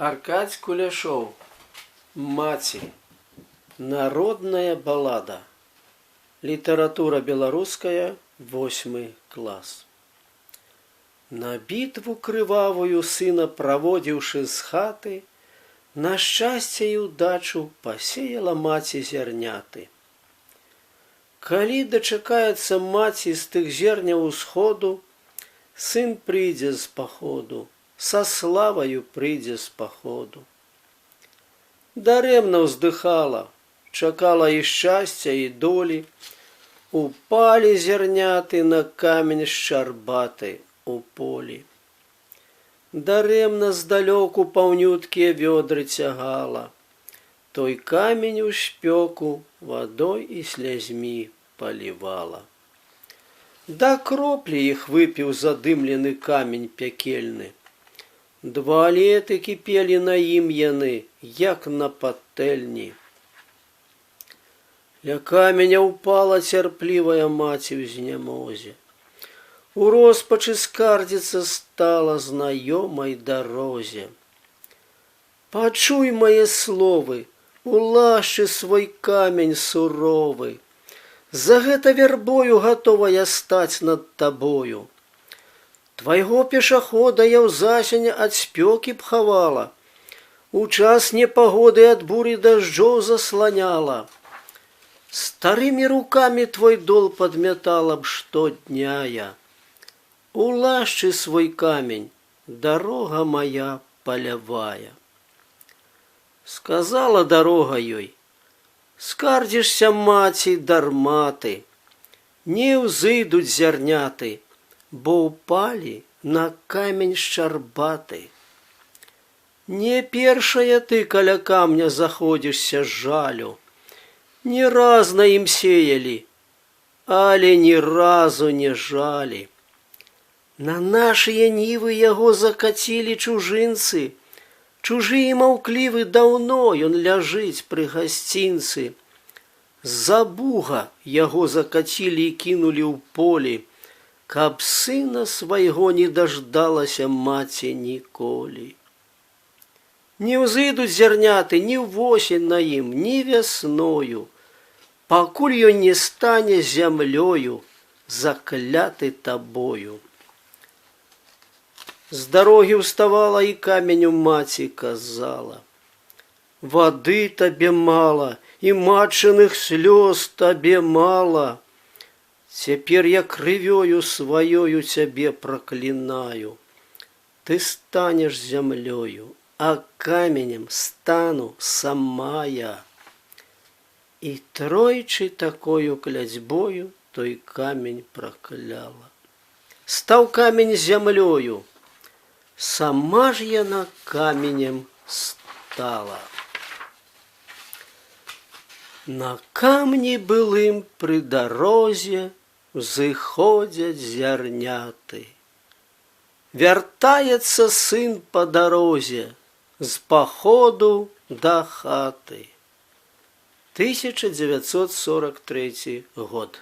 Аркадзь Куляшоў. Маці. Народная балада. Літаратура беларуская, 8 клас. На бітву крывавую сына праводзіўшы з хаты, на шчасце і ўдачу пасеяла маці зярняты. Калі дачакаецца маці з тых зерняў усходу, сын прыйдзе з паходу, са славаю прыйдзе з паходу. Дарэмна ўздыхала, чакала і шчасця, і долі, упалі зерняты на камень шчарбаты у полі. Дарэмна здалёку паўнюткія вёдры цягала, той камень у шпёку вадой і слязьмі палівала. Да кроплі іх выпіў задымлены камень пякельны. 2 леты кіпелі на ім яны, як на патэльні. Ля каменя ўпала цярплівая маці ў знямозе. У роспачы скардзіцца стала знаёмай дарозе. Пачуй мае словы, улашчы свой камень суровы. За гэта вярбою гатовая стаць над табою. Твайго пешахода я ў засень ад спёкі б хавала, у час непагоды ад буры дажджоў засланяла. Старымі рукамі твой дол падмятала б штодня я. Улашчы свой камень, дарога моя палявая. Сказала дарога ёй: скардзішся, маці, дарма ты, не ўзыдуць зярняты, бо ўпалі на камень шчарбаты. Не першая ты каля камня заходзішся з жалю, не раз на ім сеялі, але ні разу не жалі. На нашыя нівы яго закацілі чужынцы, чужы і маўклівы даўно ён ляжыць пры гасцінцы. З-за буга яго закацілі і кінулі ў полі, каб сына свайго не даждалася маці ніколі. Не ўзыдуць зярняты ні ўвосень на ім, ні вясною, пакуль ён не стане зямлёю, закляты табою. З дарогі ўставала і каменю маці казала: вады табе мала, і матчыных слёз табе мала. Цяпер я крывёю сваёю цябе праклінаю. Ты станеш зямлёю, а каменем стану сама я. І тройчы такою кляцьбою той камень пракляла. Стаў камень зямлёю, сама ж яна каменем стала. На камні былым пры дарозе узыходзяць зярняты. Вяртаецца сын па дарозе з паходу да хаты. 1943 год.